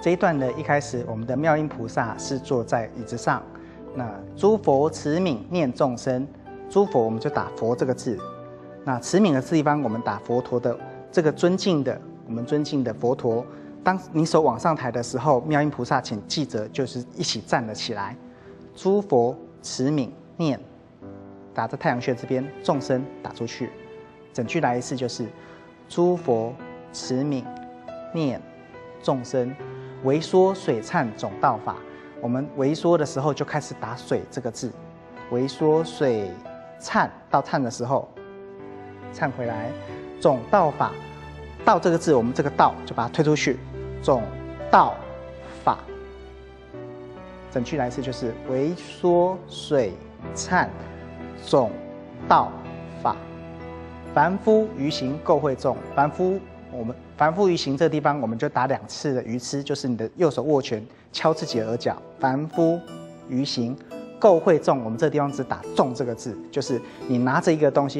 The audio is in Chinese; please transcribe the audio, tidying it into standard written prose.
这一段的一开始，我们的妙音菩萨是坐在椅子上，那诸佛慈悯念众生，诸佛我们就打佛这个字，那慈悯的地方我们打佛陀的这个尊敬的，我们尊敬的佛陀。当你手往上抬的时候，妙音菩萨请记着就是一起站了起来，诸佛慈悯念，打在太阳穴这边，众生打出去，整句来一次就是诸佛慈悯念众生。微缩水忏总道法，我们微缩的时候就开始打水这个字，微缩水忏到忏的时候，忏回来，总道法，道这个字，我们这个道就把它推出去，总道法。整句来一次就是微缩水忏总道法。凡夫于行垢秽重，凡夫于行这个地方，我们就打2次的愚痴，就是你的右手握拳敲自己的额角。凡夫于行垢秽重，我们这个地方只打重这个字，就是你拿着一个东西。